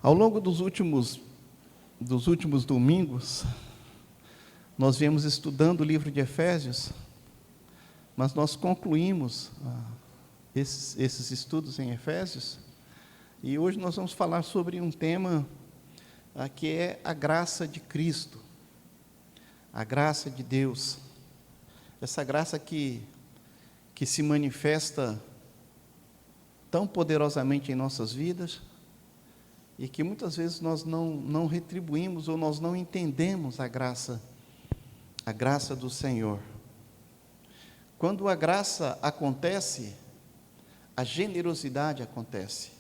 Ao longo dos últimos domingos, nós viemos estudando o livro de Efésios, mas nós concluímos esses estudos em Efésios, e hoje nós vamos falar sobre um tema que é a graça de Cristo, a graça de Deus, essa graça que se manifesta tão poderosamente em nossas vidas, e que muitas vezes nós não retribuímos ou nós não entendemos a graça do Senhor. Quando a graça acontece, a generosidade acontece.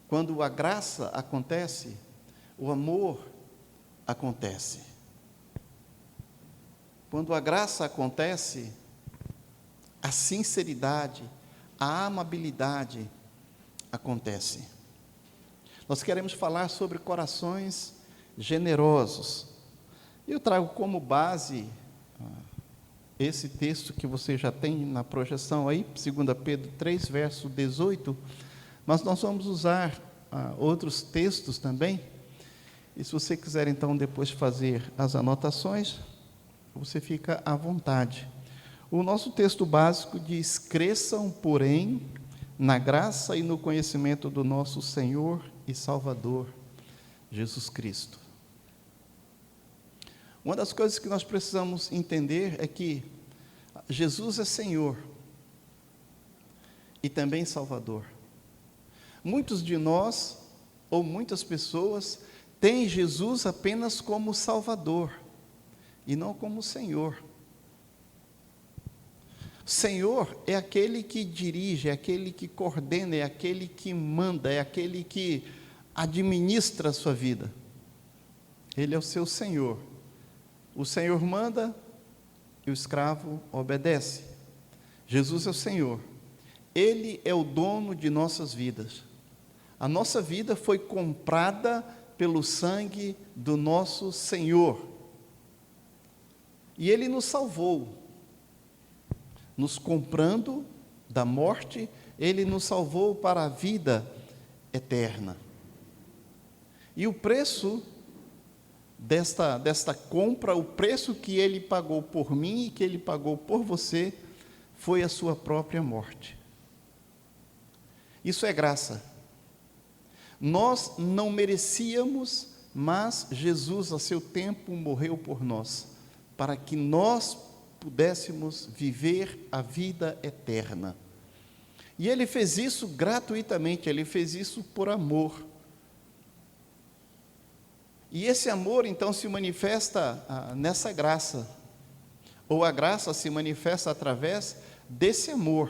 Quando a graça acontece, o amor acontece. Quando a graça acontece, a sinceridade, a amabilidade acontece. Nós queremos falar sobre corações generosos. Eu trago como base esse texto que você já tem na projeção aí, 2 Pedro 3, verso 18, mas nós vamos usar outros textos também, e se você quiser então depois fazer as anotações, você fica à vontade. O nosso texto básico diz: cresçam, porém, na graça e no conhecimento do nosso Senhor e Salvador, Jesus Cristo. Uma das coisas que nós precisamos entender é que Jesus é Senhor e também Salvador. Muitos de nós, ou muitas pessoas, têm Jesus apenas como Salvador e não como Senhor. Senhor é aquele que dirige, é aquele que coordena, é aquele que manda, é aquele que administra a sua vida. Ele é o seu Senhor. O Senhor manda e o escravo obedece. Jesus é o Senhor. Ele é o dono de nossas vidas. A nossa vida foi comprada pelo sangue do nosso Senhor. E Ele nos salvou. Nos comprando da morte, Ele nos salvou para a vida eterna. E o preço desta compra, o preço que Ele pagou por mim e que Ele pagou por você, foi a sua própria morte. Isso é graça. Nós não merecíamos, mas Jesus, a seu tempo, morreu por nós, para que nós pudéssemos viver a vida eterna. E Ele fez isso gratuitamente, Ele fez isso por amor. E esse amor, então, se manifesta nessa graça, ou a graça se manifesta através desse amor.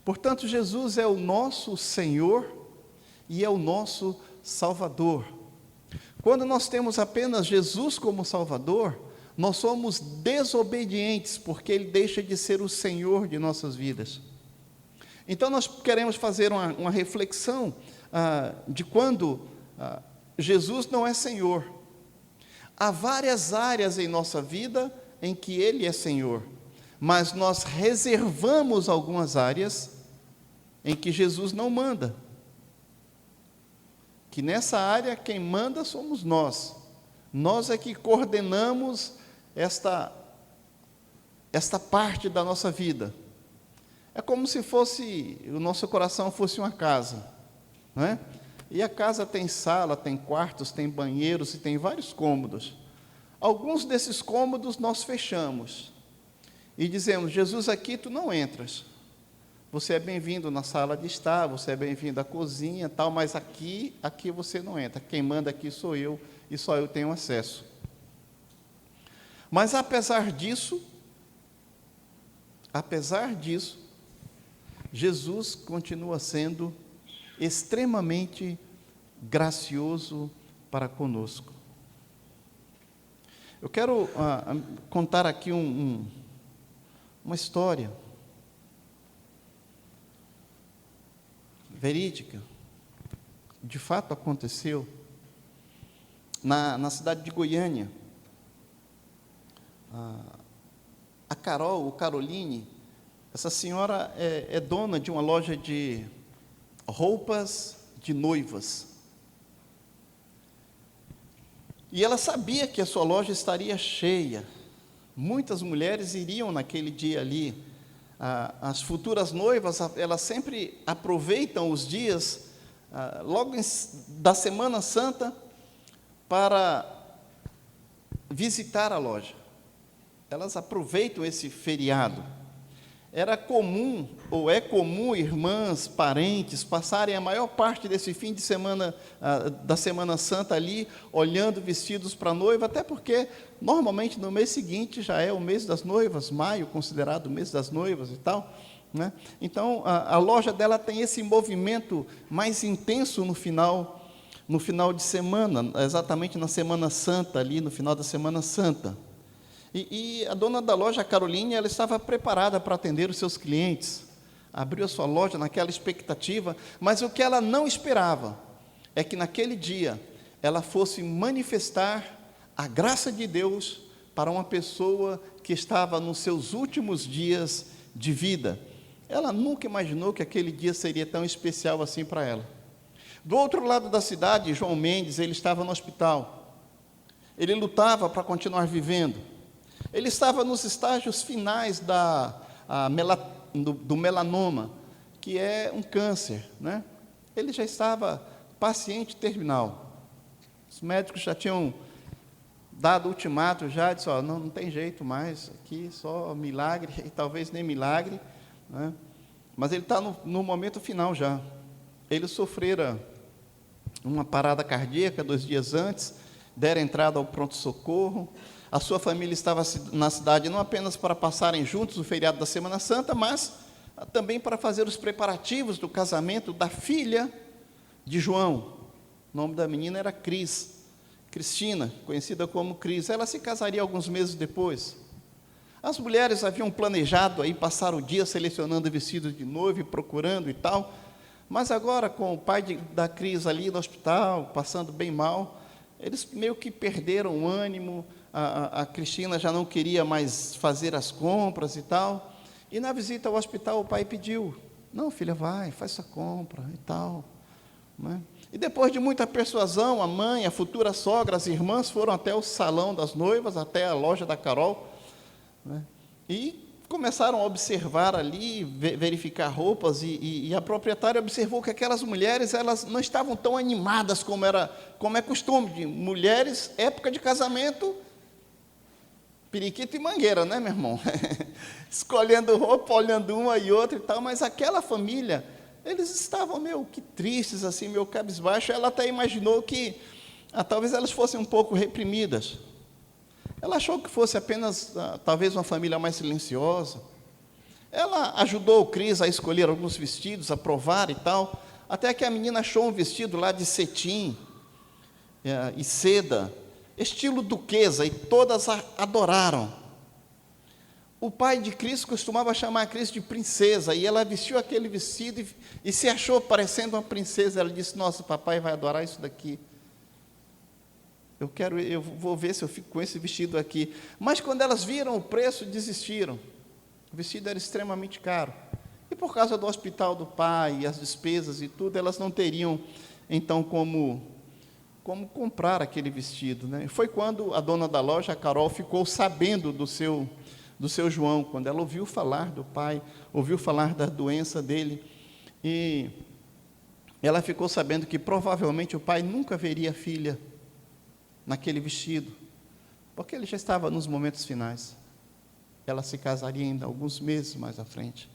Portanto, Jesus é o nosso Senhor e é o nosso Salvador. Quando nós temos apenas Jesus como Salvador, nós somos desobedientes, porque Ele deixa de ser o Senhor de nossas vidas. Então, nós queremos fazer uma reflexão de quando Jesus não é Senhor. Há várias áreas em nossa vida em que Ele é Senhor, mas nós reservamos algumas áreas em que Jesus não manda. Que nessa área quem manda somos nós. Nós é que coordenamos esta parte da nossa vida. É como se o nosso coração fosse uma casa, não é? E a casa tem sala, tem quartos, tem banheiros e tem vários cômodos. Alguns desses cômodos nós fechamos e dizemos: Jesus, aqui tu não entras. Você é bem-vindo na sala de estar, você é bem-vindo à cozinha, tal, mas aqui você não entra. Quem manda aqui sou eu e só eu tenho acesso. Mas apesar disso, Jesus continua sendo extremamente gracioso para conosco. Eu quero contar aqui uma história verídica, de fato aconteceu, na cidade de Goiânia. A Caroline, essa senhora é dona de uma loja de roupas de noivas. E ela sabia que a sua loja estaria cheia. Muitas mulheres iriam naquele dia ali. As futuras noivas, elas sempre aproveitam os dias, logo da Semana Santa, para visitar a loja. Elas aproveitam esse feriado. Era comum, ou é comum, irmãs, parentes, passarem a maior parte desse fim de semana, da Semana Santa ali, olhando vestidos para a noiva, até porque, normalmente, no mês seguinte, já é o mês das noivas, maio, considerado o mês das noivas e tal, né? Então, a loja dela tem esse movimento mais intenso no final de semana, exatamente na Semana Santa, ali no final da Semana Santa. E a dona da loja, a Caroline, ela estava preparada para atender os seus clientes, abriu a sua loja naquela expectativa, mas o que ela não esperava é que naquele dia ela fosse manifestar a graça de Deus para uma pessoa que estava nos seus últimos dias de vida. Ela nunca imaginou que aquele dia seria tão especial assim para ela. Do outro lado da cidade, João Mendes, ele estava no hospital. Ele lutava para continuar vivendo. Ele estava nos estágios finais do melanoma, que é um câncer, né? Ele já estava paciente terminal. Os médicos já tinham dado ultimato, já disse, não tem jeito mais, aqui só milagre, e talvez nem milagre, né? Mas ele está no momento final já. Ele sofrera uma parada cardíaca 2 dias antes, deram entrada ao pronto-socorro. A sua família estava na cidade não apenas para passarem juntos o feriado da Semana Santa, mas também para fazer os preparativos do casamento da filha de João. O nome da menina era Cristina, conhecida como Cris. Ela se casaria alguns meses depois. As mulheres haviam planejado aí passar o dia selecionando vestidos de noiva e procurando e tal, mas agora, com o pai da Cris ali no hospital, passando bem mal, eles meio que perderam o ânimo. A Cristina já não queria mais fazer as compras e tal, e na visita ao hospital o pai pediu, não, filha, vai, faz essa compra e tal, né? E depois de muita persuasão, a mãe, a futura sogra, as irmãs foram até o salão das noivas, até a loja da Carol, né? E começaram a observar ali, verificar roupas, e a proprietária observou que aquelas mulheres, elas não estavam tão animadas como é costume de mulheres, época de casamento, periquito e mangueira, né, meu irmão? Escolhendo roupa, olhando uma e outra e tal, mas aquela família, eles estavam meio que tristes, assim, meio cabisbaixo. Ela até imaginou que talvez elas fossem um pouco reprimidas. Ela achou que fosse apenas, talvez, uma família mais silenciosa. Ela ajudou o Cris a escolher alguns vestidos, a provar e tal, até que a menina achou um vestido lá de cetim e seda, estilo duquesa, e todas a adoraram. O pai de Cris costumava chamar a Cris de princesa, e ela vestiu aquele vestido e se achou parecendo uma princesa. Ela disse, nossa, papai vai adorar isso daqui. Eu vou ver se eu fico com esse vestido aqui. Mas quando elas viram o preço, desistiram. O vestido era extremamente caro. E por causa do hospital do pai, e as despesas e tudo, elas não teriam, então, como comprar aquele vestido, né? Foi quando a dona da loja, a Carol, ficou sabendo do seu João, quando ela ouviu falar do pai, ouviu falar da doença dele, e ela ficou sabendo que provavelmente o pai nunca veria a filha naquele vestido, porque ele já estava nos momentos finais. Ela se casaria ainda alguns meses mais à frente.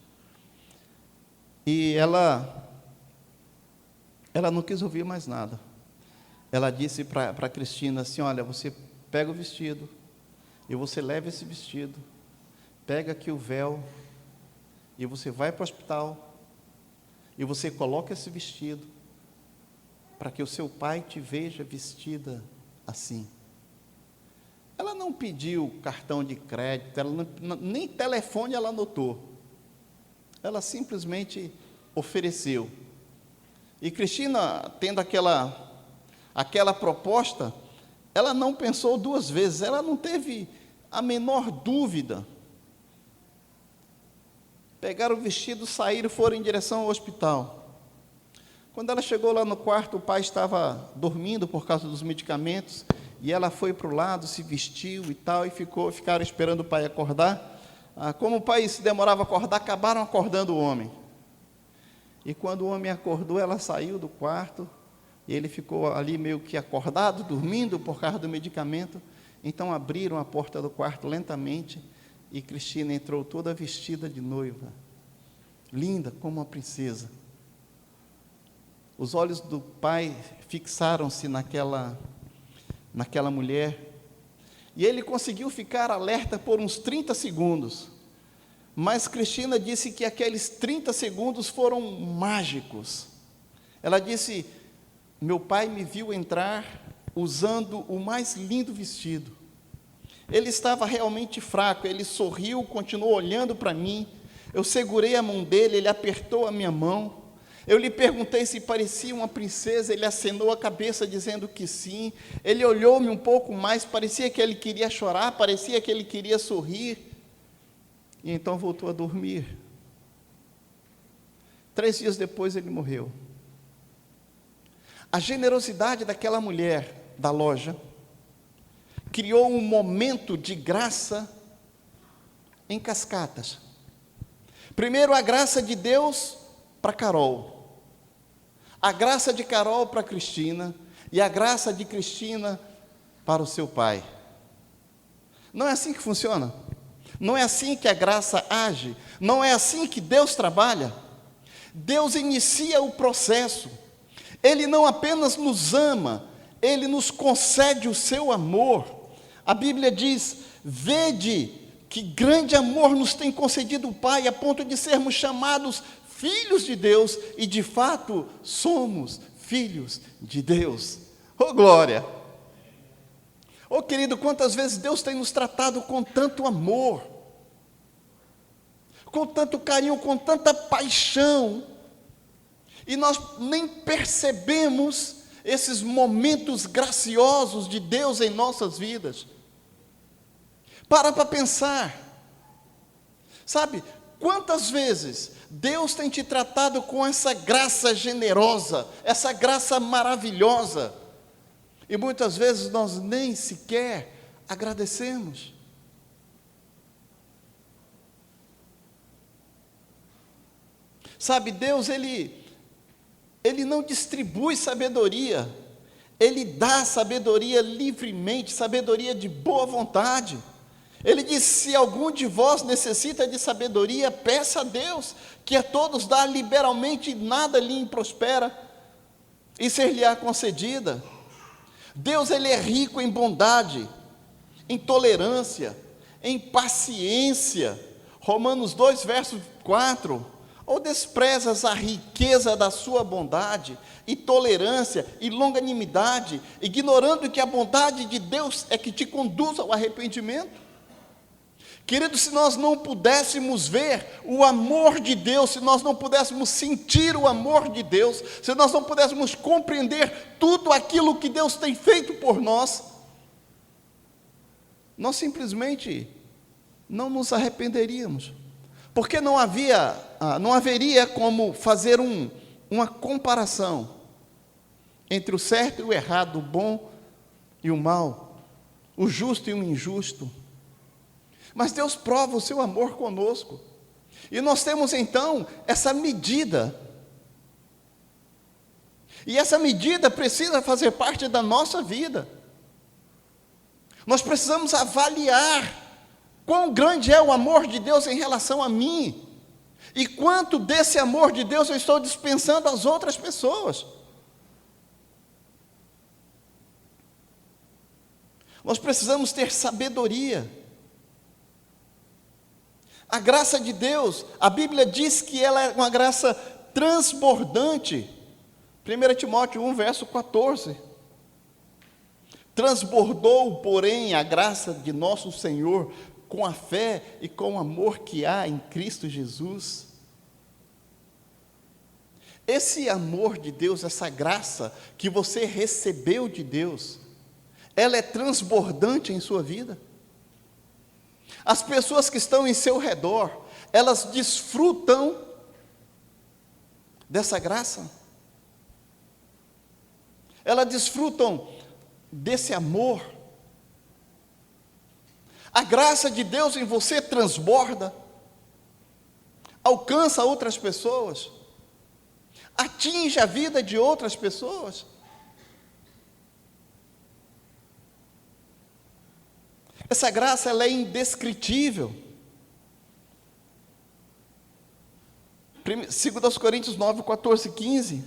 E ela não quis ouvir mais nada. Ela disse para Cristina assim, olha, você pega o vestido, e você leva esse vestido, pega aqui o véu, e você vai para o hospital, e você coloca esse vestido, para que o seu pai te veja vestida assim. Ela não pediu cartão de crédito, nem telefone ela anotou. Ela simplesmente ofereceu. E Cristina, tendo aquela proposta, ela não pensou 2 vezes, ela não teve a menor dúvida. Pegaram o vestido, saíram e foram em direção ao hospital. Quando ela chegou lá no quarto, o pai estava dormindo por causa dos medicamentos, e ela foi para o lado, se vestiu e tal, e ficaram esperando o pai acordar. Como o pai se demorava a acordar, acabaram acordando o homem. E quando o homem acordou, ela saiu do quarto, e ele ficou ali meio que acordado, dormindo por causa do medicamento. Então abriram a porta do quarto lentamente, e Cristina entrou toda vestida de noiva, linda como uma princesa. Os olhos do pai fixaram-se naquela mulher, e ele conseguiu ficar alerta por uns 30 segundos, mas Cristina disse que aqueles 30 segundos foram mágicos. Ela disse: meu pai me viu entrar usando o mais lindo vestido. Ele estava realmente fraco, ele sorriu, continuou olhando para mim, eu segurei a mão dele, ele apertou a minha mão, eu lhe perguntei se parecia uma princesa, ele acenou a cabeça dizendo que sim, ele olhou-me um pouco mais, parecia que ele queria chorar, parecia que ele queria sorrir, e então voltou a dormir. 3 dias depois ele morreu. A generosidade daquela mulher da loja criou um momento de graça em cascatas. Primeiro, a graça de Deus para Carol, a graça de Carol para Cristina, e a graça de Cristina para o seu pai. Não é assim que funciona? Não é assim que a graça age? Não é assim que Deus trabalha? Deus inicia o processo. Ele não apenas nos ama, Ele nos concede o seu amor. A Bíblia diz: vede que grande amor nos tem concedido o Pai, a ponto de sermos chamados filhos de Deus, e de fato somos filhos de Deus. Oh glória! Oh querido, quantas vezes Deus tem nos tratado com tanto amor, com tanto carinho, com tanta paixão, e nós nem percebemos esses momentos graciosos de Deus em nossas vidas. Para pensar, sabe, quantas vezes Deus tem te tratado com essa graça generosa, essa graça maravilhosa, e muitas vezes nós nem sequer agradecemos. Sabe, Deus, Ele não distribui sabedoria, Ele dá sabedoria livremente, sabedoria de boa vontade. Ele diz: se algum de vós necessita de sabedoria, peça a Deus, que a todos dá liberalmente, e nada lhe improspera, e ser-lhe-á concedida. Deus, Ele é rico em bondade, em tolerância, em paciência. Romanos 2, verso 4, ou desprezas a riqueza da sua bondade, e tolerância, e longanimidade, ignorando que a bondade de Deus é que te conduz ao arrependimento? Querido, se nós não pudéssemos ver o amor de Deus, se nós não pudéssemos sentir o amor de Deus, se nós não pudéssemos compreender tudo aquilo que Deus tem feito por nós, nós simplesmente não nos arrependeríamos, porque não haveria como fazer uma comparação entre o certo e o errado, o bom e o mal, o justo e o injusto. Mas Deus prova o seu amor conosco, e nós temos então essa medida, e essa medida precisa fazer parte da nossa vida. Nós precisamos avaliar quão grande é o amor de Deus em relação a mim, e quanto desse amor de Deus eu estou dispensando às outras pessoas. Nós precisamos ter sabedoria. A graça de Deus, a Bíblia diz que ela é uma graça transbordante. 1 Timóteo 1, verso 14. Transbordou, porém, a graça de nosso Senhor com a fé e com o amor que há em Cristo Jesus. Esse amor de Deus, essa graça que você recebeu de Deus, ela é transbordante em sua vida. As pessoas que estão em seu redor, elas desfrutam dessa graça. Elas desfrutam desse amor. A graça de Deus em você transborda, alcança outras pessoas, atinge a vida de outras pessoas. Essa graça, ela é indescritível. 2 Coríntios 9, 14 e 15.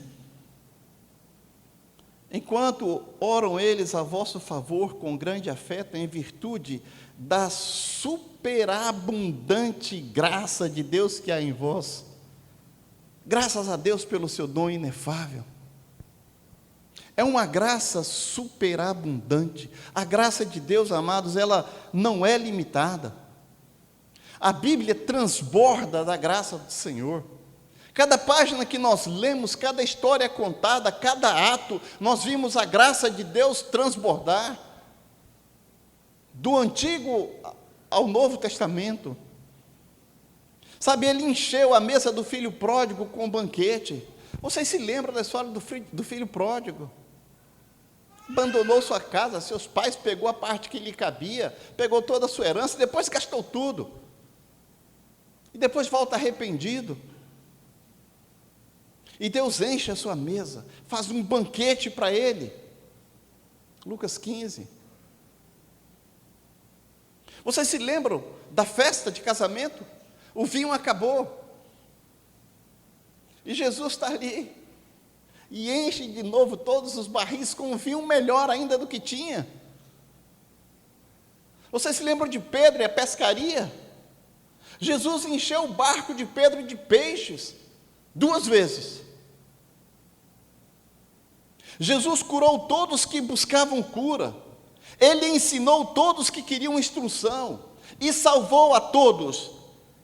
Enquanto oram eles a vosso favor com grande afeto, em virtude da superabundante graça de Deus que há em vós, graças a Deus pelo seu dom inefável. É uma graça superabundante. A graça de Deus, amados, ela não é limitada. A Bíblia transborda da graça do Senhor. Cada página que nós lemos, cada história contada, cada ato, nós vimos a graça de Deus transbordar. Do Antigo ao Novo Testamento. Sabe, ele encheu a mesa do filho pródigo com um banquete. Vocês se lembram da história do filho pródigo? Abandonou sua casa, seus pais, pegou a parte que lhe cabia, pegou toda a sua herança, depois gastou tudo. E depois volta arrependido. E Deus enche a sua mesa, faz um banquete para ele. Lucas 15. Vocês se lembram da festa de casamento? O vinho acabou. E Jesus está ali. E enche de novo todos os barris com um vinho melhor ainda do que tinha. Vocês se lembram de Pedro e a pescaria? Jesus encheu o barco de Pedro de peixes 2 vezes. Jesus curou todos que buscavam cura. Ele ensinou todos que queriam instrução. E salvou a todos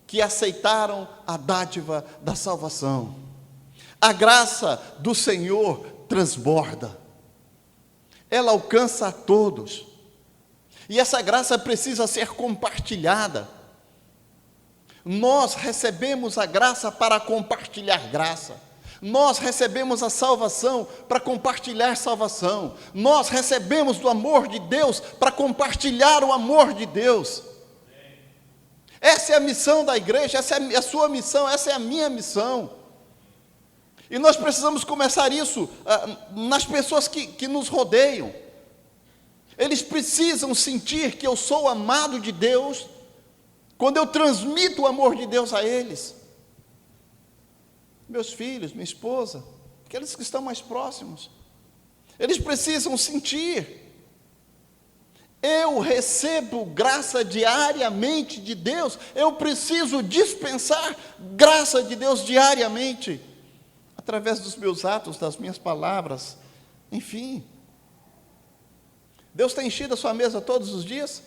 que aceitaram a dádiva da salvação. A graça do Senhor transborda. Ela alcança a todos. E essa graça precisa ser compartilhada. Nós recebemos a graça para compartilhar graça. Nós recebemos a salvação para compartilhar salvação. Nós recebemos do amor de Deus para compartilhar o amor de Deus. Essa é a missão da igreja, essa é a sua missão, essa é a minha missão. E nós precisamos começar isso nas pessoas que nos rodeiam. Eles precisam sentir que eu sou amado de Deus, quando eu transmito o amor de Deus a eles. Meus filhos, minha esposa, aqueles que estão mais próximos, eles precisam sentir. Eu recebo graça diariamente de Deus, eu preciso dispensar graça de Deus diariamente, através dos meus atos, das minhas palavras, enfim. Deus tem enchido a sua mesa todos os dias?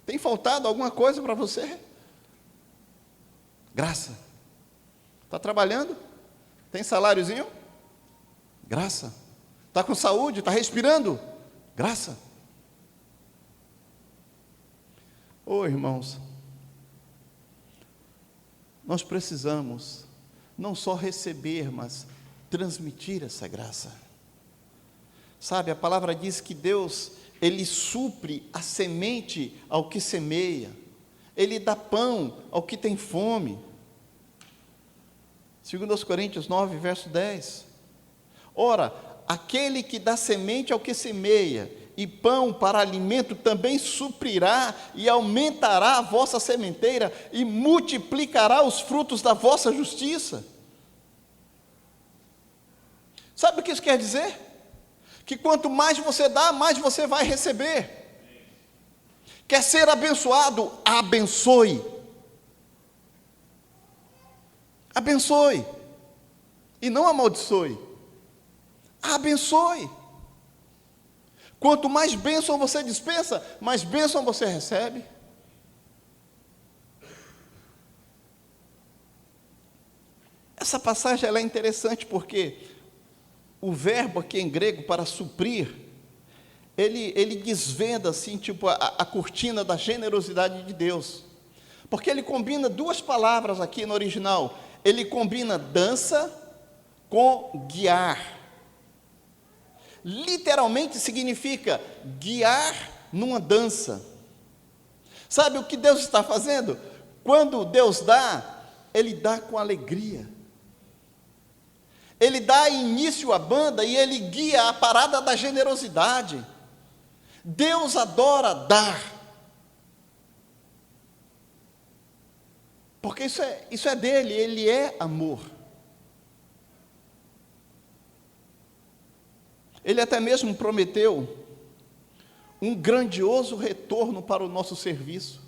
Tem faltado alguma coisa para você? Graça. Está trabalhando? Tem saláriozinho? Graça. Está com saúde? Está respirando? Graça. Oh, irmãos, nós precisamos não só receber, mas transmitir essa graça. Sabe, a palavra diz que Deus, Ele supre a semente ao que semeia. Ele dá pão ao que tem fome. 2 Coríntios 9, verso 10. Ora, aquele que dá semente ao que semeia, e pão para alimento, também suprirá e aumentará a vossa sementeira, e multiplicará os frutos da vossa justiça. Sabe o que isso quer dizer? Que quanto mais você dá, mais você vai receber. Quer ser abençoado? Abençoe. Abençoe. E não amaldiçoe. Abençoe. Quanto mais bênção você dispensa, mais bênção você recebe. Essa passagem ela é interessante porque o verbo aqui em grego para suprir, ele desvenda assim, tipo a cortina da generosidade de Deus. Porque ele combina 2 palavras aqui no original. Ele combina dança com guiar. literalmente significa guiar numa dança. Sabe o que Deus está fazendo? Quando Deus dá, Ele dá com alegria. Ele dá início à banda e Ele guia a parada da generosidade. Deus adora dar. Porque isso é dele, Ele é amor. Ele até mesmo prometeu um grandioso retorno para o nosso serviço.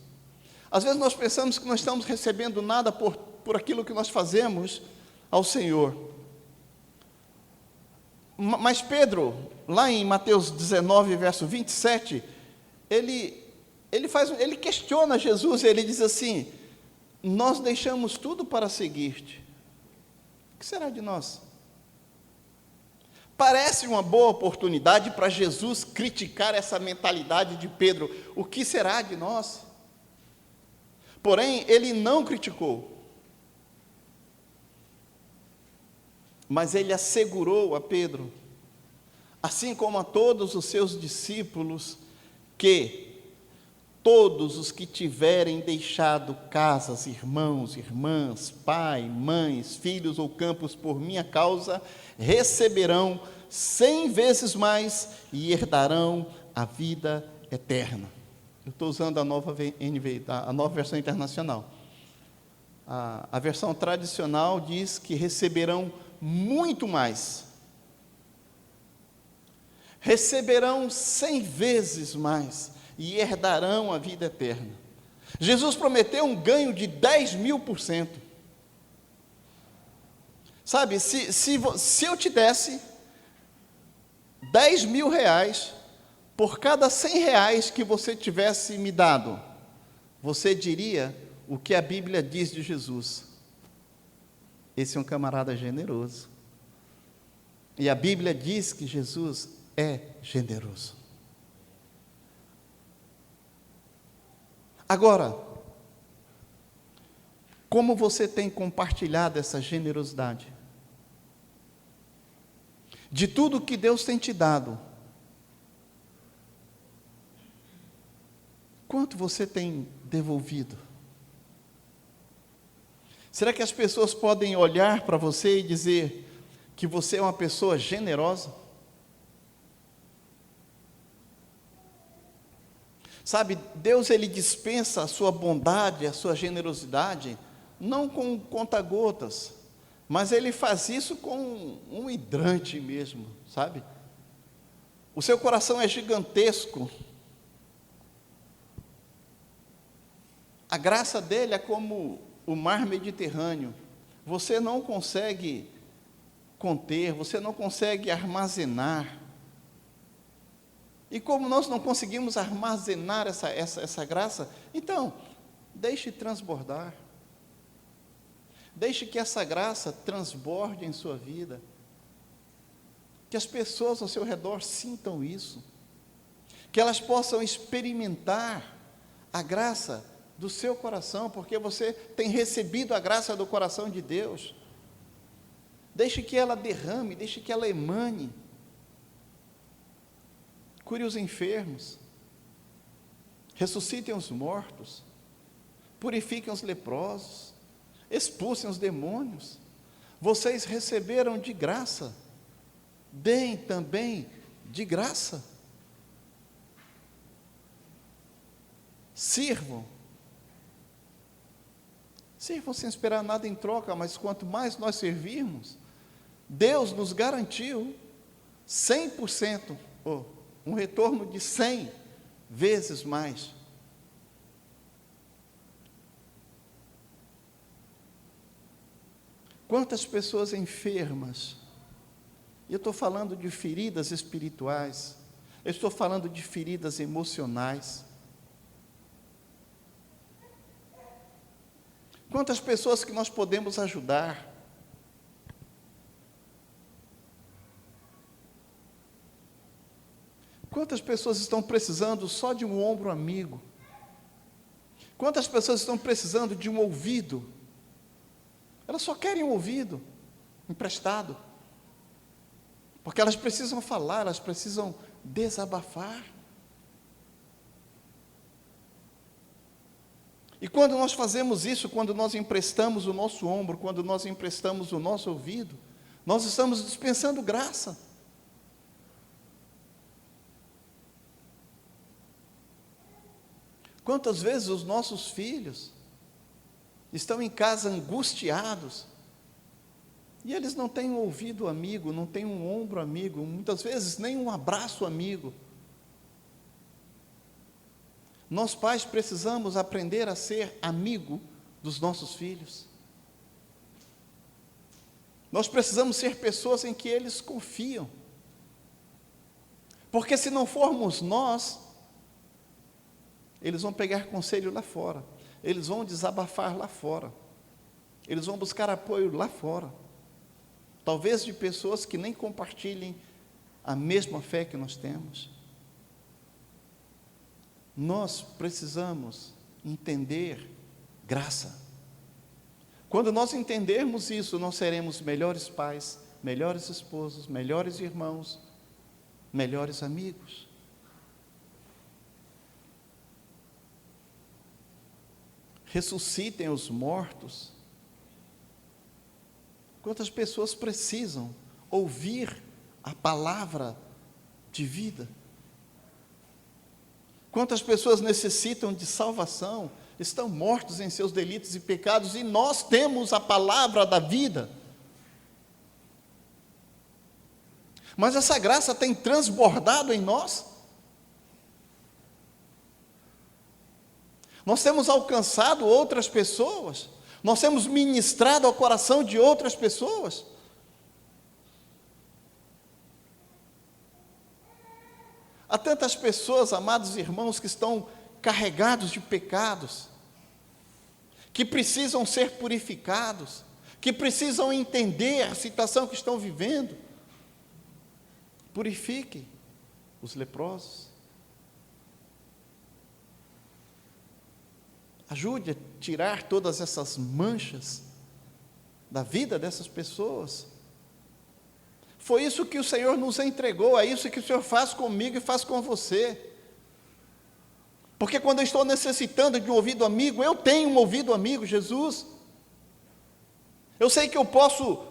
Às vezes nós pensamos que não estamos recebendo nada por aquilo que nós fazemos ao Senhor. Mas Pedro, lá em Mateus 19, verso 27, ele questiona Jesus, ele diz assim: nós deixamos tudo para seguir-te. O que será de nós? Parece uma boa oportunidade para Jesus criticar essa mentalidade de Pedro. O que será de nós? Porém, ele não criticou. Mas ele assegurou a Pedro, assim como a todos os seus discípulos, que todos os que tiverem deixado casas, irmãos, irmãs, pai, mães, filhos ou campos por minha causa, receberão 100 vezes mais e herdarão a vida eterna. Eu estou usando a nova NVI, a nova versão internacional. A versão tradicional diz que receberão muito mais. Receberão 100 vezes mais e herdarão a vida eterna. Jesus prometeu um ganho de 10.000%. Sabe, se eu te desse 10.000 reais por cada 100 reais que você tivesse me dado, você diria o que a Bíblia diz de Jesus: esse é um camarada generoso. E a Bíblia diz que Jesus é generoso. Agora, como você tem compartilhado essa generosidade? De tudo que Deus tem te dado, quanto você tem devolvido? Será que as pessoas podem olhar para você e dizer que você é uma pessoa generosa? Sabe, Deus, Ele dispensa a sua bondade, a sua generosidade, não com conta-gotas, mas Ele faz isso com um hidrante mesmo, sabe? O seu coração é gigantesco. A graça dele é como o mar Mediterrâneo. Você não consegue conter, você não consegue armazenar. E como nós não conseguimos armazenar essa graça, então, deixe transbordar. Deixe que essa graça transborde em sua vida. Que as pessoas ao seu redor sintam isso. Que elas possam experimentar a graça do seu coração, porque você tem recebido a graça do coração de Deus. Deixe que ela derrame, deixe que ela emane. Cure os enfermos, ressuscitem os mortos, purifiquem os leprosos, expulsem os demônios. Vocês receberam de graça, deem também de graça. Sirvam sem esperar nada em troca, mas quanto mais nós servirmos, Deus nos garantiu 100%, um retorno de 100 vezes mais. Quantas pessoas enfermas, eu estou falando de feridas espirituais, eu estou falando de feridas emocionais. Quantas pessoas que nós podemos ajudar? Quantas pessoas estão precisando só de um ombro amigo? Quantas pessoas estão precisando de um ouvido? Elas só querem um ouvido emprestado. Porque elas precisam falar, elas precisam desabafar. E quando nós fazemos isso, quando nós emprestamos o nosso ombro, quando nós emprestamos o nosso ouvido, nós estamos dispensando graça. Quantas vezes os nossos filhos estão em casa angustiados, e eles não têm um ouvido amigo, não têm um ombro amigo, muitas vezes nem um abraço amigo. Nós pais precisamos aprender a ser amigo dos nossos filhos. Nós precisamos ser pessoas em que eles confiam. Porque se não formos nós, eles vão pegar conselho lá fora, eles vão desabafar lá fora, eles vão buscar apoio lá fora, talvez de pessoas que nem compartilhem a mesma fé que nós temos. Nós precisamos entender graça. Quando nós entendermos isso, nós seremos melhores pais, melhores esposos, melhores irmãos, melhores amigos. Ressuscitem os mortos. Quantas pessoas precisam ouvir a palavra de vida? Quantas pessoas necessitam de salvação, estão mortos em seus delitos e pecados, e nós temos a palavra da vida. Mas essa graça tem transbordado em nós. Nós temos alcançado outras pessoas, nós temos ministrado ao coração de outras pessoas. Há tantas pessoas, amados irmãos, que estão carregados de pecados, que precisam ser purificados, que precisam entender a situação que estão vivendo. Purifique os leprosos. Ajude a tirar todas essas manchas da vida dessas pessoas. Foi isso que o Senhor nos entregou, é isso que o Senhor faz comigo e faz com você. Porque quando eu estou necessitando de um ouvido amigo, eu tenho um ouvido amigo, Jesus. Eu sei que eu posso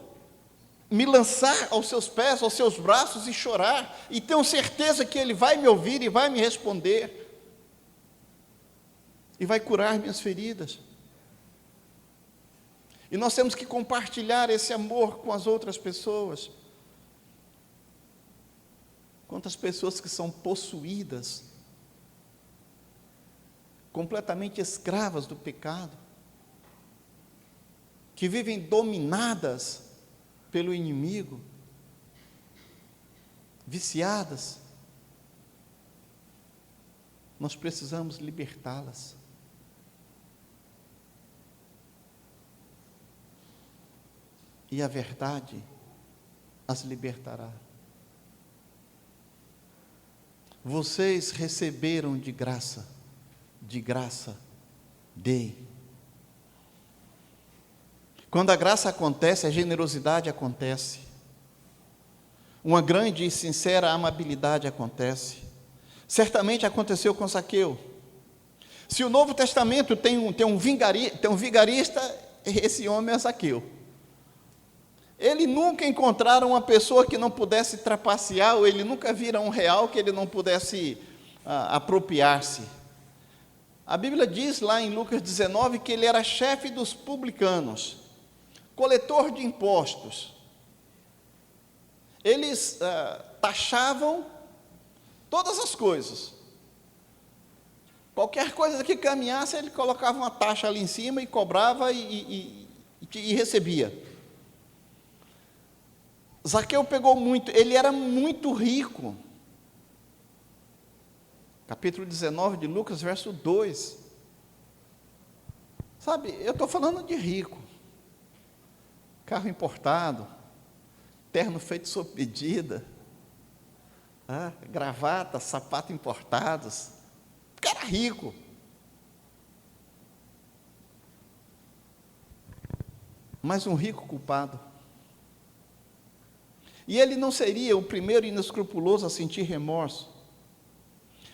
me lançar aos seus pés, aos seus braços e chorar, e tenho certeza que Ele vai me ouvir e vai me responder, e vai curar minhas feridas. E nós temos que compartilhar esse amor com as outras pessoas. Quantas pessoas que são possuídas, completamente escravas do pecado, que vivem dominadas pelo inimigo, viciadas. Nós precisamos libertá-las. E a verdade as libertará. Vocês receberam de graça dei. Quando a graça acontece, a generosidade acontece. Uma grande e sincera amabilidade acontece. Certamente aconteceu com Zaqueu. Se o Novo Testamento tem um vigarista, esse homem é Zaqueu. Ele nunca encontrara uma pessoa que não pudesse trapacear, ou ele nunca vira um real que ele não pudesse apropriar-se. A Bíblia diz lá em Lucas 19 que ele era chefe dos publicanos, coletor de impostos. Eles taxavam todas as coisas. Qualquer coisa que caminhasse, ele colocava uma taxa ali em cima e cobrava e recebia. Zaqueu pegou muito, ele era muito rico. Capítulo 19 de Lucas, verso 2. Sabe, eu estou falando de rico. Carro importado, terno feito sob medida, gravata, sapato importados. O cara rico. Mas um rico culpado. E ele não seria o primeiro inescrupuloso a sentir remorso.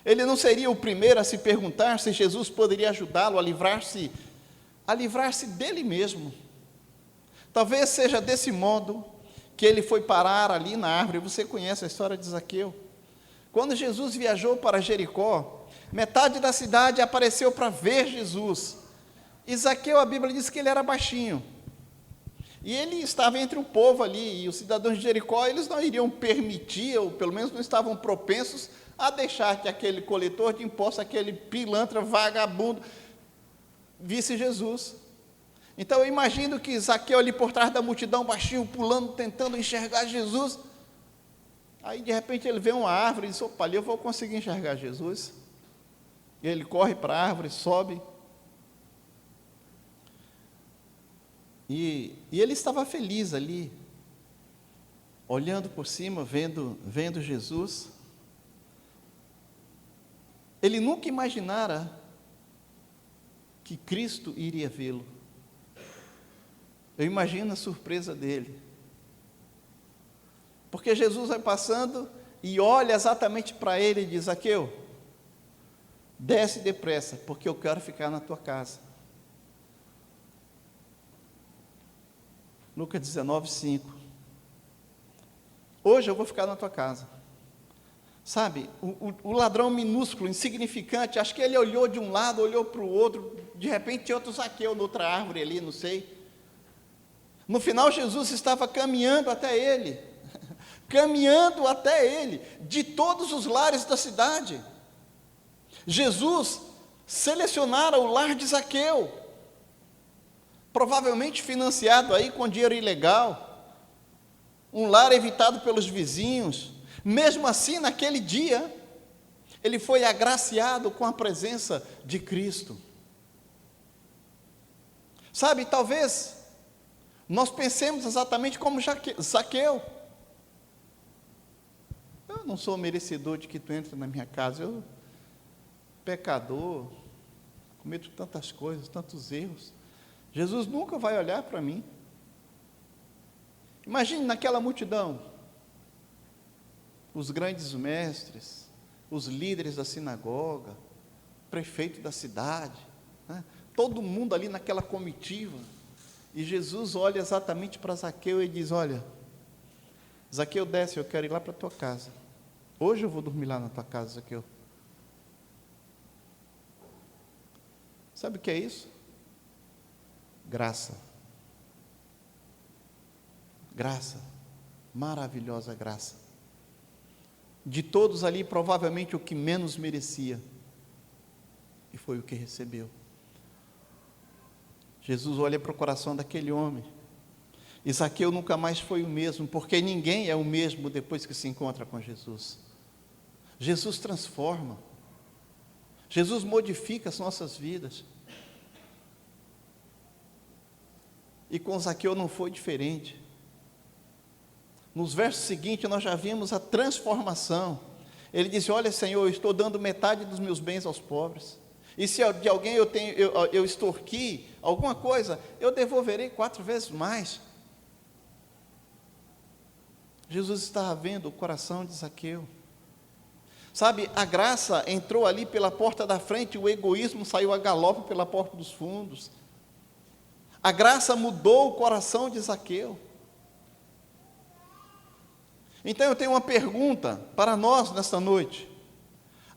Ele não seria o primeiro a se perguntar se Jesus poderia ajudá-lo a livrar-se dele mesmo. Talvez seja desse modo que ele foi parar ali na árvore. Você conhece a história de Zaqueu. Quando Jesus viajou para Jericó, metade da cidade apareceu para ver Jesus. E Zaqueu, a Bíblia diz que ele era baixinho. E ele estava entre o povo ali, e os cidadãos de Jericó, eles não iriam permitir, ou pelo menos não estavam propensos a deixar que aquele coletor de impostos, aquele pilantra vagabundo, visse Jesus. Então eu imagino que Zaqueu ali por trás da multidão, baixinho, pulando, tentando enxergar Jesus. Aí de repente ele vê uma árvore e diz: opa, ali eu vou conseguir enxergar Jesus. E ele corre para a árvore, sobe. E ele estava feliz ali, olhando por cima, vendo Jesus. Ele nunca imaginara que Cristo iria vê-lo. Eu imagino a surpresa dele. Porque Jesus vai passando e olha exatamente para ele e diz: Zaqueu, desce depressa, porque eu quero ficar na tua casa. Lucas 19:5. Hoje eu vou ficar na tua casa. Sabe, o ladrão minúsculo, insignificante, acho que ele olhou de um lado, olhou para o outro, de repente tinha outro Zaqueu noutra árvore ali, não sei. No final Jesus estava caminhando até ele, de todos os lares da cidade. Jesus selecionara o lar de Zaqueu, provavelmente financiado aí com dinheiro ilegal, um lar evitado pelos vizinhos. Mesmo assim, naquele dia, ele foi agraciado com a presença de Cristo. Sabe, talvez nós pensemos exatamente como Zaqueu. Eu não sou merecedor de que tu entre na minha casa, eu, pecador, cometo tantas coisas, tantos erros. Jesus nunca vai olhar para mim. Imagine naquela multidão, os grandes mestres, os líderes da sinagoga, prefeito da cidade, né? Todo mundo ali naquela comitiva, e Jesus olha exatamente para Zaqueu e diz: olha, Zaqueu, desce, eu quero ir lá para a tua casa. Hoje eu vou dormir lá na tua casa, Zaqueu. Sabe o que é isso? Graça. Graça. Maravilhosa graça. De todos ali, provavelmente o que menos merecia, e foi o que recebeu. Jesus olha para o coração daquele homem, e Zaqueu nunca mais foi o mesmo, porque ninguém é o mesmo depois que se encontra com Jesus. Jesus transforma, Jesus modifica as nossas vidas, e com Zaqueu não foi diferente. Nos versos seguintes nós já vimos a transformação. Ele disse: olha, Senhor, eu estou dando metade dos meus bens aos pobres, e se de alguém eu extorqui alguma coisa, eu devolverei 4 vezes mais. Jesus estava vendo o coração de Zaqueu. Sabe, a graça entrou ali pela porta da frente, o egoísmo saiu a galope pela porta dos fundos. A graça mudou o coração de Zaqueu. Então eu tenho uma pergunta para nós nesta noite: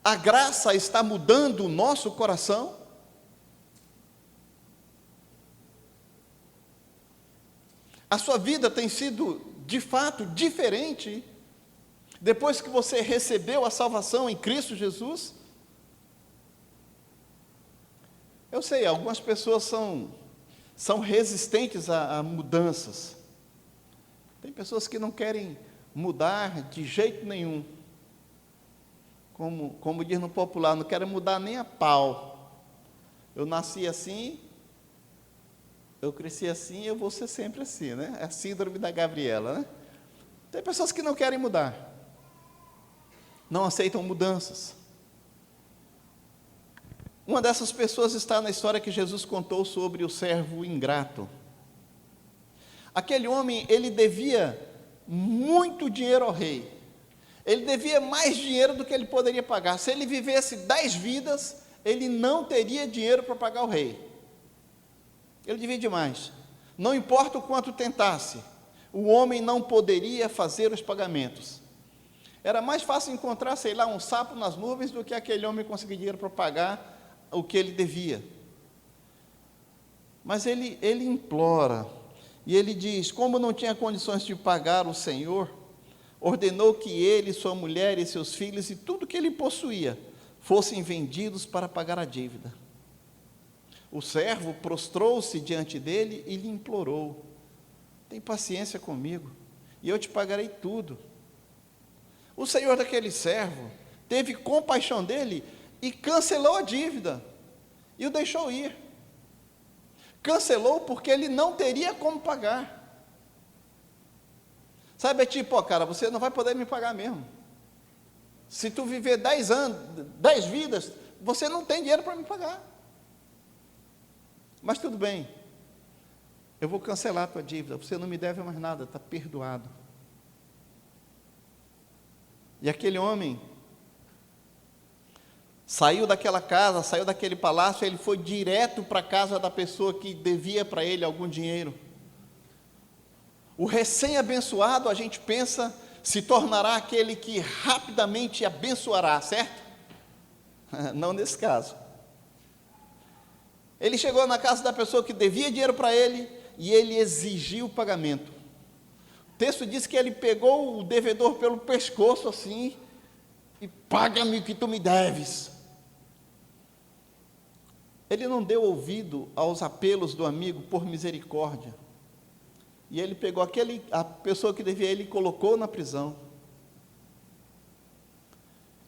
a graça está mudando o nosso coração? A sua vida tem sido de fato diferente depois que você recebeu a salvação em Cristo Jesus? Eu sei, algumas pessoas são resistentes a mudanças. Tem pessoas que não querem mudar de jeito nenhum. Como diz no popular, não quero mudar nem a pau. Eu nasci assim, eu cresci assim, eu vou ser sempre assim, né? É a síndrome da Gabriela, né? Tem pessoas que não querem mudar, não aceitam mudanças. Uma dessas pessoas está na história que Jesus contou sobre o servo ingrato. Aquele homem, ele devia muito dinheiro ao rei. Ele devia mais dinheiro do que ele poderia pagar. Se ele vivesse 10 vidas, ele não teria dinheiro para pagar o rei. Ele devia demais. Não importa o quanto tentasse, o homem não poderia fazer os pagamentos. Era mais fácil encontrar, sei lá, um sapo nas nuvens do que aquele homem conseguir dinheiro para pagar o que ele devia. Mas ele implora, e ele diz: como não tinha condições de pagar, o Senhor ordenou que ele, sua mulher e seus filhos e tudo que ele possuía fossem vendidos para pagar a dívida. O servo prostrou-se diante dele e lhe implorou: tem paciência comigo, e eu te pagarei tudo. O senhor daquele servo teve compaixão dele e cancelou a dívida, e o deixou ir. Cancelou porque ele não teria como pagar. Sabe, é tipo, ó, cara, você não vai poder me pagar mesmo. Se tu viver 10 anos, 10 vidas, você não tem dinheiro para me pagar. Mas tudo bem, eu vou cancelar a tua dívida, você não me deve mais nada, está perdoado. E aquele homem saiu daquela casa, saiu daquele palácio, ele foi direto para a casa da pessoa que devia para ele algum dinheiro. O recém-abençoado, a gente pensa, se tornará aquele que rapidamente abençoará, certo? Não nesse caso. Ele chegou na casa da pessoa que devia dinheiro para ele e ele exigiu o pagamento. O texto diz que ele pegou o devedor pelo pescoço assim e: paga-me o que tu me deves. Ele não deu ouvido aos apelos do amigo por misericórdia. E ele pegou a pessoa que devia ele e colocou na prisão.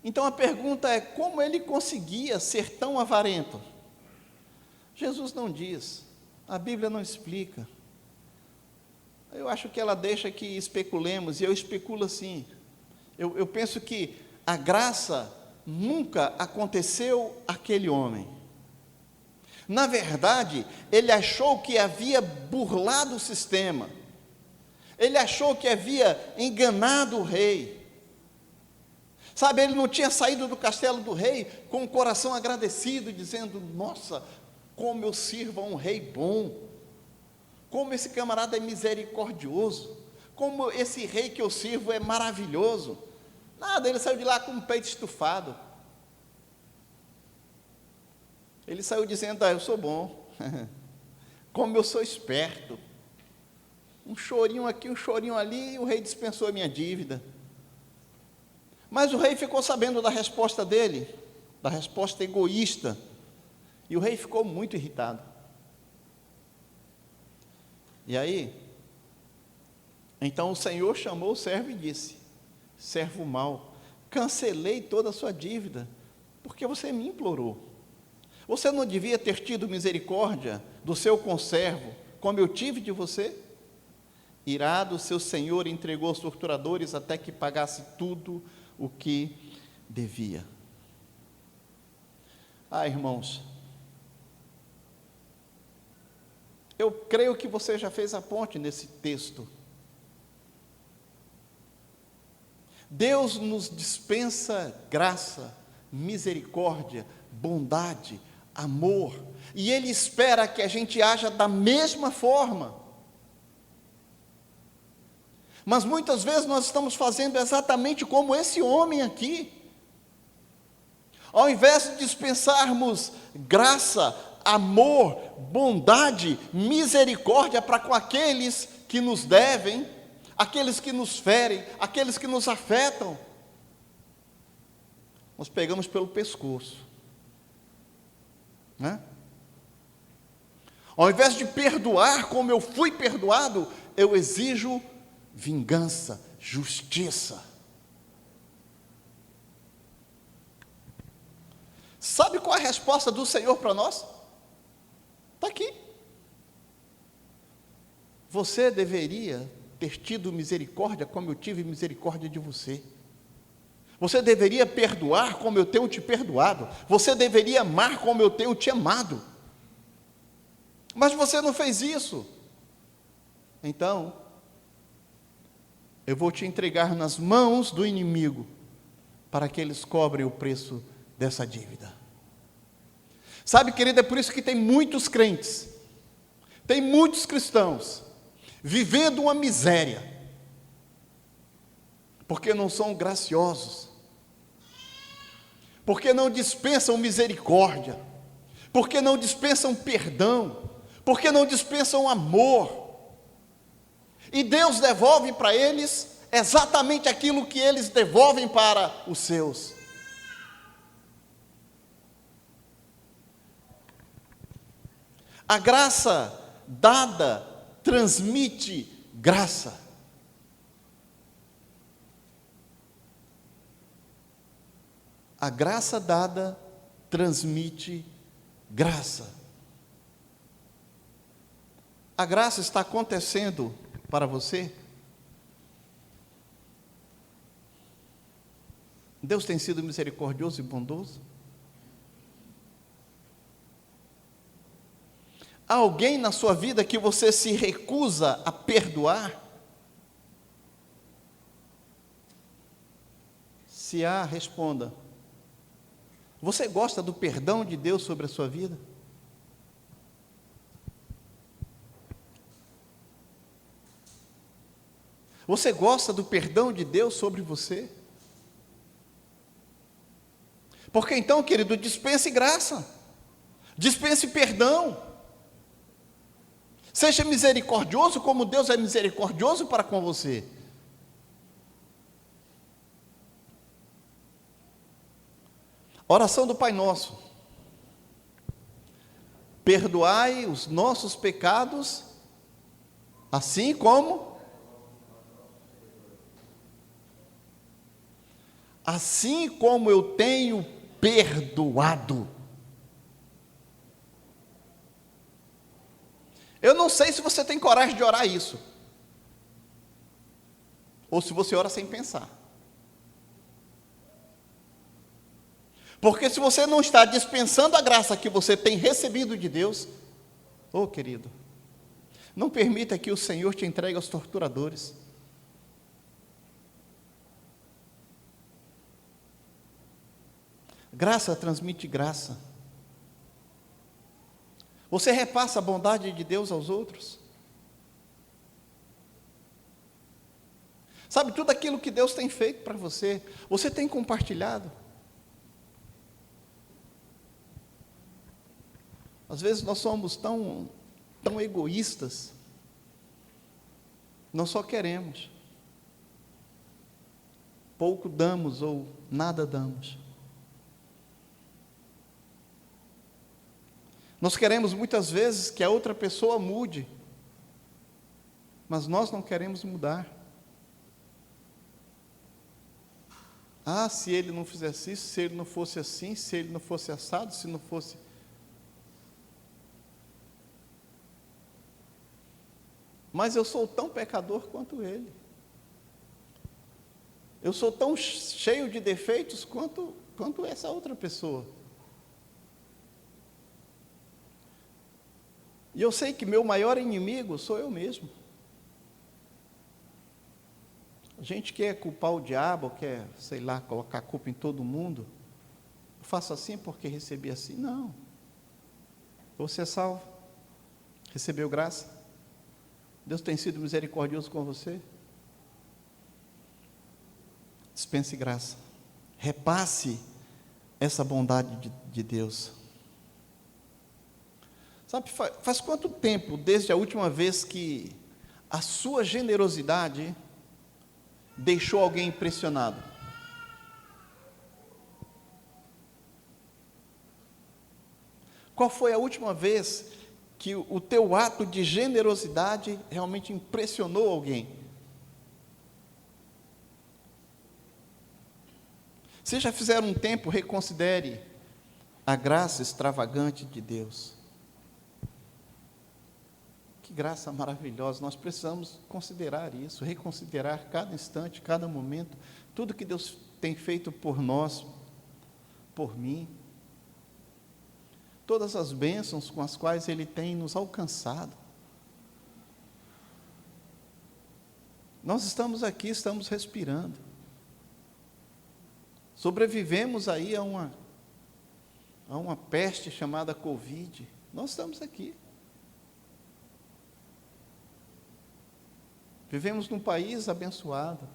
Então a pergunta é: como ele conseguia ser tão avarento? Jesus não diz, a Bíblia não explica. Eu acho que ela deixa que especulemos, e eu especulo assim. Eu penso que a graça nunca aconteceu àquele homem. Na verdade, ele achou que havia burlado o sistema. Ele achou que havia enganado o rei. Sabe, ele não tinha saído do castelo do rei com o coração agradecido, dizendo: nossa, como eu sirvo a um rei bom, como esse camarada é misericordioso, como esse rei que eu sirvo é maravilhoso. Nada, ele saiu de lá com o peito estufado. Ele saiu dizendo: eu sou bom, como eu sou esperto. Um chorinho aqui, um chorinho ali, e o rei dispensou a minha dívida. Mas o rei ficou sabendo da resposta dele, da resposta egoísta, e o rei ficou muito irritado. E aí, então o Senhor chamou o servo e disse: servo mau, cancelei toda a sua dívida, porque você me implorou. Você não devia ter tido misericórdia do seu conservo, como eu tive de você? Irado, seu senhor entregou os torturadores até que pagasse tudo o que devia. Irmãos, eu creio que você já fez a ponte nesse texto. Deus nos dispensa graça, misericórdia, bondade, amor, e Ele espera que a gente haja da mesma forma. Mas muitas vezes nós estamos fazendo exatamente como esse homem aqui. Ao invés de dispensarmos graça, amor, bondade, misericórdia para com aqueles que nos devem, aqueles que nos ferem, aqueles que nos afetam, nós pegamos pelo pescoço, né? Ao invés de perdoar como eu fui perdoado, eu exijo vingança, justiça. Sabe qual é a resposta do Senhor para nós? Está aqui. Você deveria ter tido misericórdia como eu tive misericórdia de você. Você deveria perdoar como eu tenho te perdoado. Você deveria amar como eu tenho te amado. Mas você não fez isso. Então, eu vou te entregar nas mãos do inimigo, para que eles cobrem o preço dessa dívida. Sabe, querido, é por isso que tem muitos crentes, tem muitos cristãos, vivendo uma miséria, porque não são graciosos, porque não dispensam misericórdia, porque não dispensam perdão, porque não dispensam amor, e Deus devolve para eles exatamente aquilo que eles devolvem para os seus. A graça dada transmite graça. A graça dada transmite graça. A graça está acontecendo para você? Deus tem sido misericordioso e bondoso? Há alguém na sua vida que você se recusa a perdoar? Se há, responda. Você gosta do perdão de Deus sobre a sua vida? Você gosta do perdão de Deus sobre você? Porque então, querido, dispense graça, dispense perdão, seja misericordioso como Deus é misericordioso para com você. Oração do Pai Nosso: perdoai os nossos pecados, assim como eu tenho perdoado. Eu não sei se você tem coragem de orar isso, ou se você ora sem pensar. Porque se você não está dispensando a graça que você tem recebido de Deus, oh querido, não permita que o Senhor te entregue aos torturadores. Graça transmite graça. Você repassa a bondade de Deus aos outros? Sabe, tudo aquilo que Deus tem feito para você, você tem compartilhado? Às vezes nós somos tão egoístas, nós só queremos, pouco damos ou nada damos. Nós queremos muitas vezes que a outra pessoa mude, mas nós não queremos mudar. Ah, se ele não fizesse isso, se ele não fosse assim, se ele não fosse assado, se não fosse... Mas eu sou tão pecador quanto ele. Eu sou tão cheio de defeitos quanto essa outra pessoa. E eu sei que meu maior inimigo sou eu mesmo. A gente quer culpar o diabo, quer, sei lá, colocar a culpa em todo mundo. Eu faço assim porque recebi assim. Não. Você é salvo. Recebeu graça. Deus tem sido misericordioso com você. Dispense graça. Repasse essa bondade de Deus. Sabe, faz quanto tempo, desde a última vez que a sua generosidade deixou alguém impressionado? Qual foi a última vez que o teu ato de generosidade realmente impressionou alguém? Se já fizeram um tempo, reconsidere a graça extravagante de Deus. Que graça maravilhosa, nós precisamos considerar isso, reconsiderar cada instante, cada momento, tudo que Deus tem feito por nós, por mim, todas as bênçãos com as quais Ele tem nos alcançado. Nós estamos aqui, estamos respirando. Sobrevivemos aí a uma peste chamada Covid. Nós estamos aqui. Vivemos num país abençoado.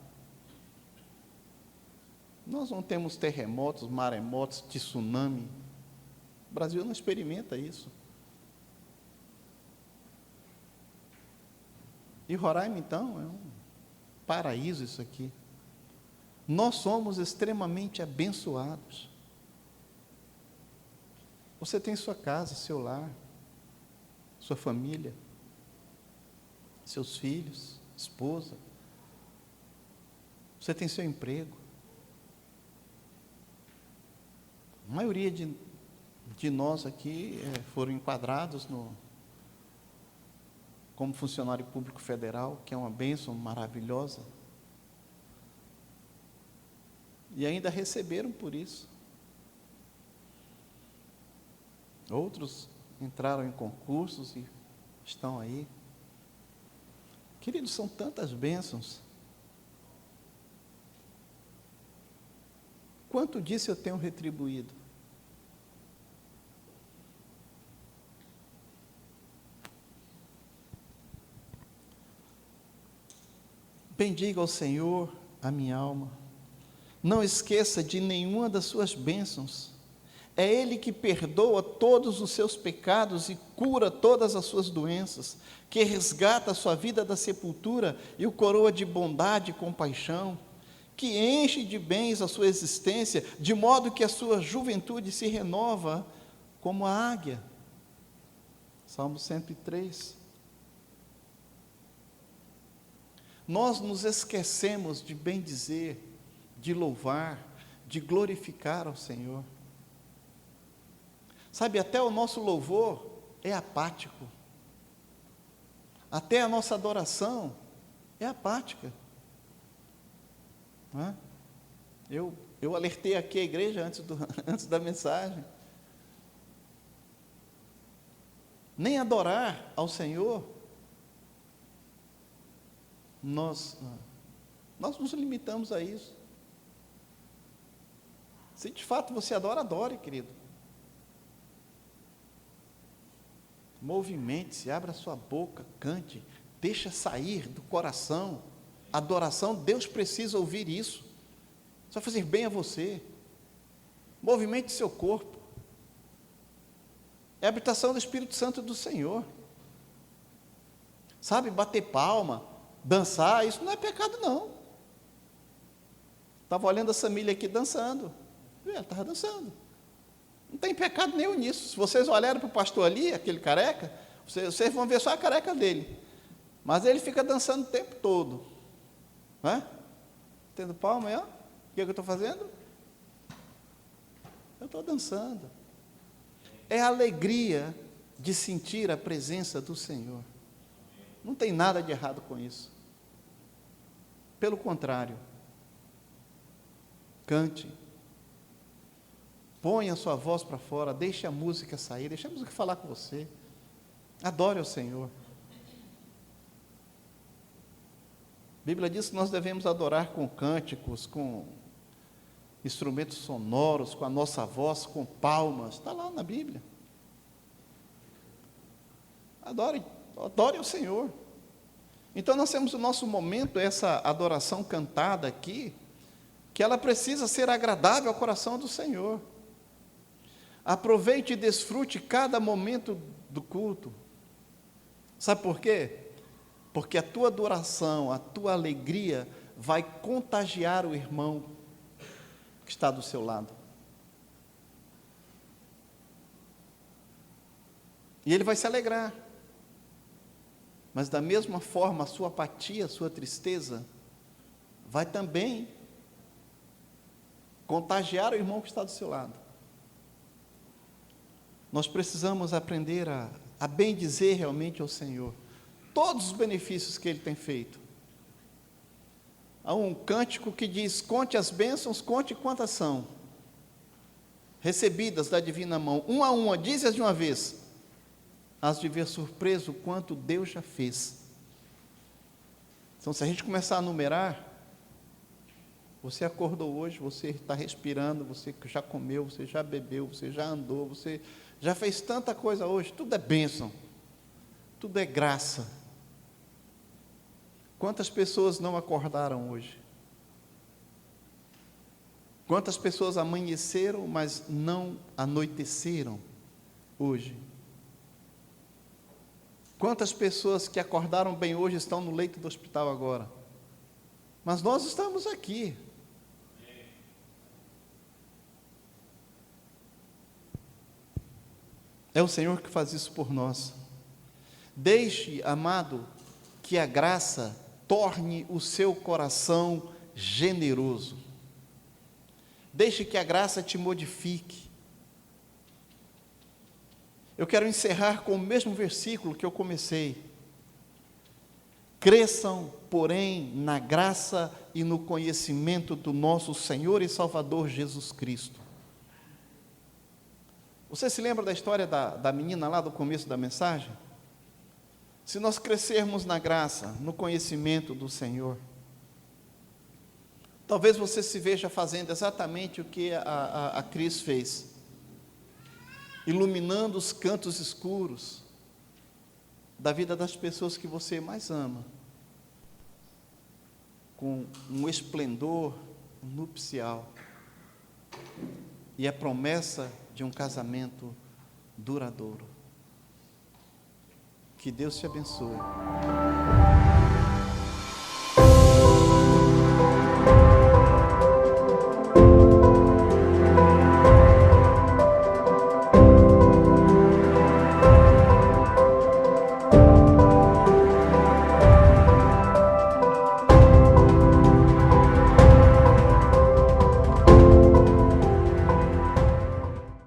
Nós não temos terremotos, maremotos, tsunami. O Brasil não experimenta isso. E Roraima, então, é um paraíso isso aqui. Nós somos extremamente abençoados. Você tem sua casa, seu lar, sua família, seus filhos, esposa. Você tem seu emprego. A maioria de nós aqui foram enquadrados como funcionário público federal, que é uma bênção maravilhosa. E ainda receberam por isso. Outros entraram em concursos e estão aí. Queridos, são tantas bênçãos. Quanto disso eu tenho retribuído? Bendiga ao Senhor a minha alma. Não esqueça de nenhuma das suas bênçãos. É Ele que perdoa todos os seus pecados e cura todas as suas doenças, que resgata a sua vida da sepultura e o coroa de bondade e compaixão, que enche de bens a sua existência, de modo que a sua juventude se renova como a águia. Salmo 103. Nós nos esquecemos de bendizer, de louvar, de glorificar ao Senhor. Sabe, até o nosso louvor é apático. Até a nossa adoração é apática. Não é? Eu alertei aqui a igreja antes da mensagem. Nem adorar ao Senhor, nós nos limitamos a isso. Se de fato você adora, adore, querido. Movimente-se, abra sua boca, cante, deixa sair do coração. Adoração, Deus precisa ouvir isso. Isso vai fazer bem a você. Movimente seu corpo. É a habitação do Espírito Santo do Senhor. Sabe, bater palma, dançar, isso não é pecado não. Estava olhando a família aqui dançando. Ela estava dançando. Não tem pecado nenhum nisso. Se vocês olharem para o pastor ali, aquele careca, vocês vão ver só a careca dele. Mas ele fica dançando o tempo todo. Não é? Tendo palma aí, ó. O que eu estou fazendo? Eu estou dançando. É a alegria de sentir a presença do Senhor. Não tem nada de errado com isso. Pelo contrário. Cante. Põe a sua voz para fora, deixe a música sair, deixe a música falar com você. Adore ao Senhor. A Bíblia diz que nós devemos adorar com cânticos, com instrumentos sonoros, com a nossa voz, com palmas. Está lá na Bíblia. Adore ao Senhor. Então nós temos o nosso momento, essa adoração cantada aqui, que ela precisa ser agradável ao coração do Senhor. Aproveite e desfrute cada momento do culto. Sabe por quê? Porque a tua adoração, a tua alegria vai contagiar o irmão que está do seu lado. E ele vai se alegrar. Mas da mesma forma, a sua apatia, a sua tristeza, vai também contagiar o irmão que está do seu lado. Nós precisamos aprender a bendizer realmente ao Senhor todos os benefícios que Ele tem feito. Há um cântico que diz: conte as bênçãos, conte quantas são recebidas da divina mão, uma a uma, dize-as de uma vez, hás de ver surpreso quanto Deus já fez. Então, se a gente começar a numerar, você acordou hoje, você está respirando, você já comeu, você já bebeu, você já andou, você já fez tanta coisa hoje, tudo é bênção, tudo é graça. Quantas pessoas não acordaram hoje? Quantas pessoas amanheceram, mas não anoiteceram hoje? Quantas pessoas que acordaram bem hoje estão no leito do hospital agora? Mas nós estamos aqui. É o Senhor que faz isso por nós. Deixe, amado, que a graça torne o seu coração generoso. Deixe que a graça te modifique. Eu quero encerrar com o mesmo versículo que eu comecei. Cresçam, porém, na graça e no conhecimento do nosso Senhor e Salvador Jesus Cristo. Você se lembra da história da menina lá do começo da mensagem? Se nós crescermos na graça, no conhecimento do Senhor, talvez você se veja fazendo exatamente o que a Cris fez, iluminando os cantos escuros da vida das pessoas que você mais ama, com um esplendor nupcial e a promessa de um casamento duradouro. Que Deus te abençoe.